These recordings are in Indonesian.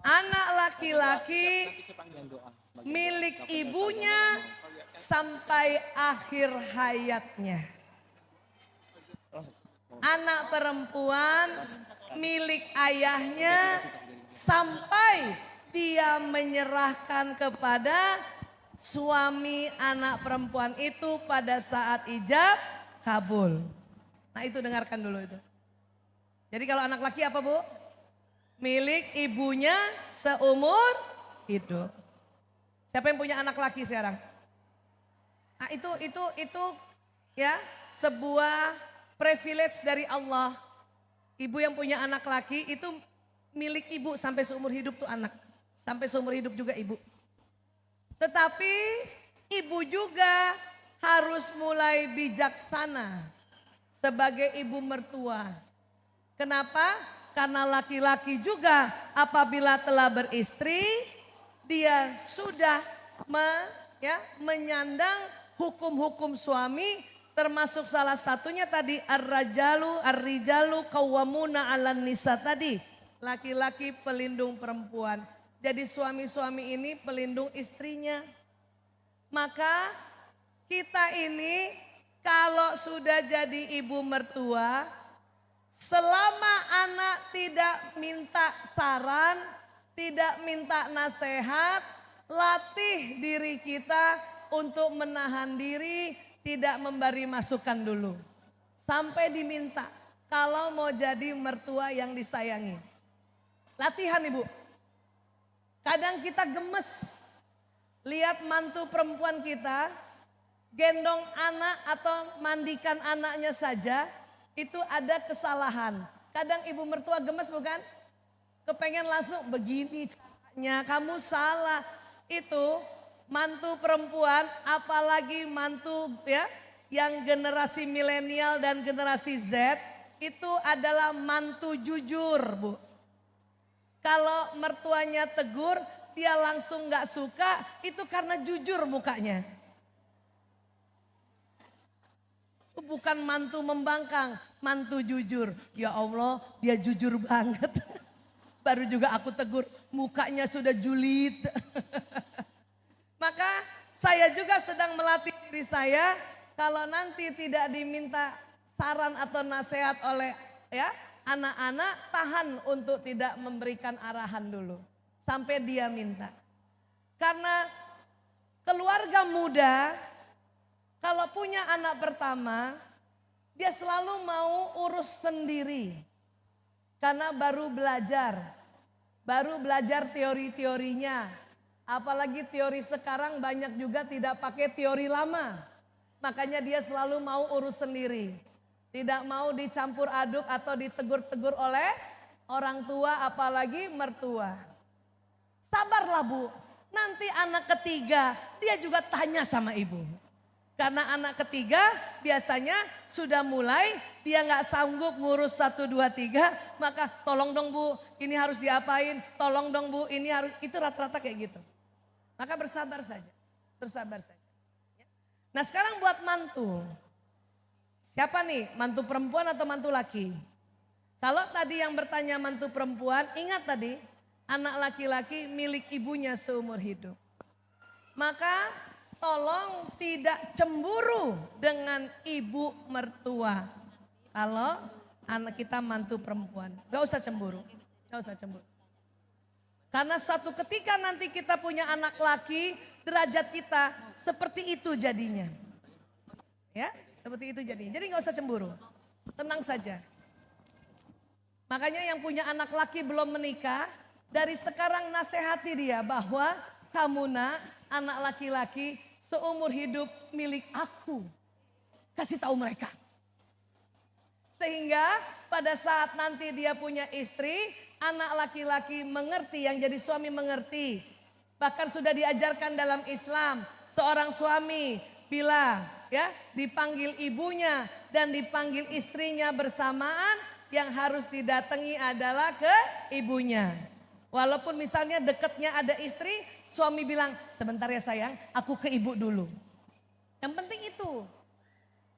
anak laki-laki milik ibunya sampai akhir hayatnya. Anak perempuan milik ayahnya sampai dia menyerahkan kepada suami anak perempuan itu pada saat ijab kabul. Nah itu dengarkan dulu itu. Jadi kalau anak laki apa Bu? Milik ibunya seumur hidup. Siapa yang punya anak laki sekarang? Nah itu ya sebuah privilege dari Allah. Ibu yang punya anak laki itu milik ibu sampai seumur hidup tuh anak. Sampai seumur hidup juga ibu. Tetapi ibu juga harus mulai bijaksana sebagai ibu mertua. Kenapa? Karena laki-laki juga apabila telah beristri, dia sudah menyandang hukum-hukum suami, termasuk salah satunya tadi ar-rijalu qawwamuna 'alan nisa tadi. Laki-laki pelindung perempuan. Jadi suami-suami ini pelindung istrinya. Maka kita ini kalau sudah jadi ibu mertua, selama anak tidak minta saran, tidak minta nasihat, latih diri kita untuk menahan diri, tidak memberi masukan dulu. Sampai diminta kalau mau jadi mertua yang disayangi. Latihan ibu. Kadang kita gemes lihat mantu perempuan kita gendong anak atau mandikan anaknya saja itu ada kesalahan. Kadang ibu mertua gemes bukan? Kepengen langsung begini caranya, kamu salah. Itu mantu perempuan apalagi mantu yang generasi milenial dan generasi Z itu adalah mantu jujur Bu. Kalau mertuanya tegur, dia langsung gak suka, itu karena jujur mukanya. Itu bukan mantu membangkang, mantu jujur. Ya Allah, dia jujur banget. Baru juga aku tegur, mukanya sudah julid. Maka saya juga sedang melatih diri saya, kalau nanti tidak diminta saran atau nasihat oleh anak-anak, tahan untuk tidak memberikan arahan dulu. Sampai dia minta. Karena keluarga muda, kalau punya anak pertama, dia selalu mau urus sendiri. Karena baru belajar teori-teorinya. Apalagi teori sekarang banyak juga tidak pakai teori lama. Makanya dia selalu mau urus sendiri. Tidak mau dicampur aduk atau ditegur-tegur oleh orang tua apalagi mertua. Sabarlah Bu, nanti anak ketiga dia juga tanya sama ibu. Karena anak ketiga biasanya sudah mulai dia gak sanggup ngurus 1, 2, 3. Maka tolong dong Bu, ini harus diapain, tolong dong Bu, ini harus, itu rata-rata kayak gitu. Maka bersabar saja, bersabar saja. Nah sekarang buat mantu. Siapa nih, mantu perempuan atau mantu laki? Kalau tadi yang bertanya mantu perempuan, ingat tadi anak laki-laki milik ibunya seumur hidup. Maka tolong tidak cemburu dengan ibu mertua. Kalau anak kita mantu perempuan, gak usah cemburu, gak usah cemburu. Karena suatu ketika nanti kita punya anak laki, derajat kita seperti itu jadinya. Ya. Seperti itu jadinya. Jadi gak usah cemburu. Tenang saja. Makanya yang punya anak laki belum menikah, dari sekarang nasihati dia bahwa kamu nak, anak laki-laki seumur hidup milik aku. Kasih tahu mereka. Sehingga pada saat nanti dia punya istri, anak laki-laki mengerti, yang jadi suami mengerti. Bahkan sudah diajarkan dalam Islam, seorang suami bila dipanggil ibunya dan dipanggil istrinya bersamaan, yang harus didatangi adalah ke ibunya. Walaupun misalnya dekatnya ada istri, suami bilang, sebentar ya sayang, aku ke ibu dulu. Yang penting itu.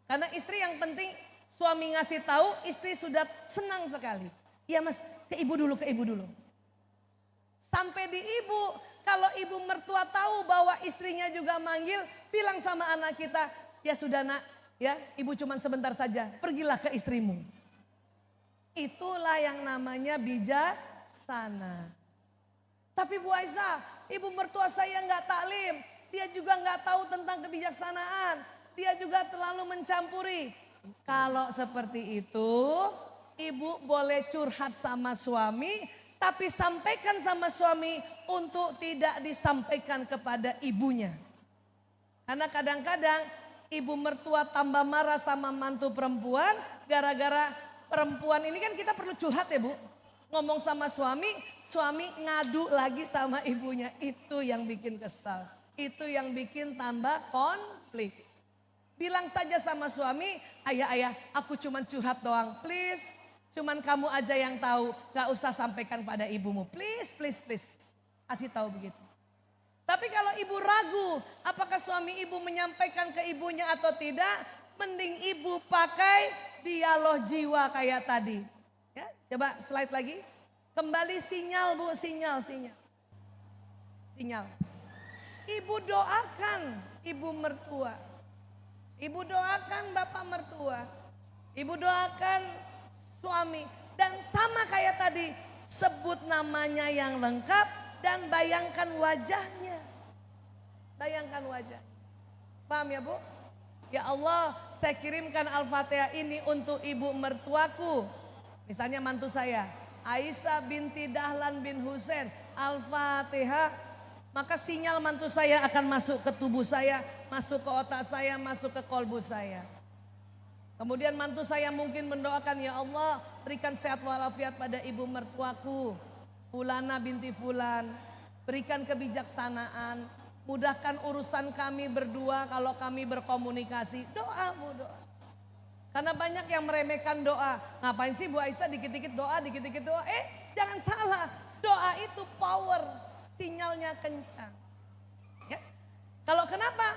Karena istri yang penting suami ngasih tahu, istri sudah senang sekali. Iya mas, ke ibu dulu, ke ibu dulu. Sampai di ibu, kalau ibu mertua tahu bahwa istrinya juga manggil, bilang sama anak kita, ya sudah nak, ya ibu cuman sebentar saja, pergilah ke istrimu. Itulah yang namanya bijaksana. Tapi Bu Aisyah, ibu mertua saya nggak taklim, dia juga nggak tahu tentang kebijaksanaan, dia juga terlalu mencampuri. Kalau seperti itu, ibu boleh curhat sama suami, tapi sampaikan sama suami untuk tidak disampaikan kepada ibunya. Karena kadang-kadang ibu mertua tambah marah sama mantu perempuan, gara-gara perempuan ini kan kita perlu curhat ya Bu. Ngomong sama suami, suami ngadu lagi sama ibunya. Itu yang bikin kesal. Itu yang bikin tambah konflik. Bilang saja sama suami, ayah aku cuman curhat doang, please. Cuman kamu aja yang tahu, gak usah sampaikan pada ibumu. Please. Kasih tahu begitu. Tapi kalau ibu ragu, apakah suami ibu menyampaikan ke ibunya atau tidak, mending ibu pakai dialog jiwa kayak tadi. Ya, coba slide lagi. Kembali sinyal Bu, sinyal. Ibu doakan ibu mertua. Ibu doakan bapak mertua. Ibu doakan suami. Dan sama kayak tadi, sebut namanya yang lengkap dan bayangkan wajahnya. Bayangkan wajah. Paham ya Bu? Ya Allah, saya kirimkan Al-Fatihah ini untuk ibu mertuaku. Misalnya mantu saya, Aisyah binti Dahlan bin Husain, Al-Fatihah. Maka sinyal mantu saya akan masuk ke tubuh saya, masuk ke otak saya, masuk ke kolbu saya. Kemudian mantu saya mungkin mendoakan, ya Allah berikan sehat walafiat pada ibu mertuaku, Fulana binti Fulan. Berikan kebijaksanaan, mudahkan urusan kami berdua kalau kami berkomunikasi. Doa Bu, doa. Karena banyak yang meremehkan doa. Ngapain sih Bu Aisyah dikit-dikit doa, dikit-dikit doa. Jangan salah, doa itu power, sinyalnya kencang. Ya. Kalau kenapa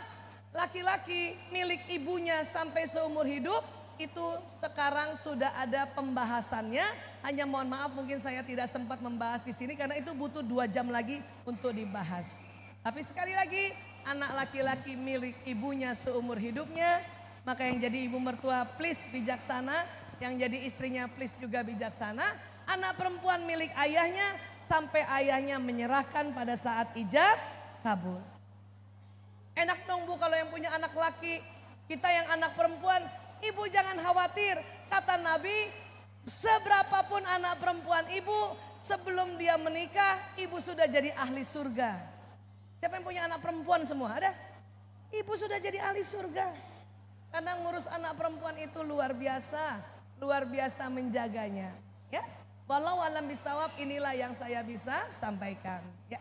laki-laki milik ibunya sampai seumur hidup, itu sekarang sudah ada pembahasannya. Hanya mohon maaf mungkin saya tidak sempat membahas di sini karena itu butuh 2 jam lagi untuk dibahas. Tapi sekali lagi, anak laki-laki milik ibunya seumur hidupnya, maka yang jadi ibu mertua please bijaksana, yang jadi istrinya please juga bijaksana. Anak perempuan milik ayahnya sampai ayahnya menyerahkan pada saat ijab kabul. Enak dong Bu kalau yang punya anak laki, kita yang anak perempuan, ibu jangan khawatir. Kata Nabi, seberapapun anak perempuan ibu, sebelum dia menikah, ibu sudah jadi ahli surga. Siapa yang punya anak perempuan semua? Ada? Ibu sudah jadi ahli surga. Karena ngurus anak perempuan itu luar biasa menjaganya. Ya, walau alam bisawab, inilah yang saya bisa sampaikan. Ya.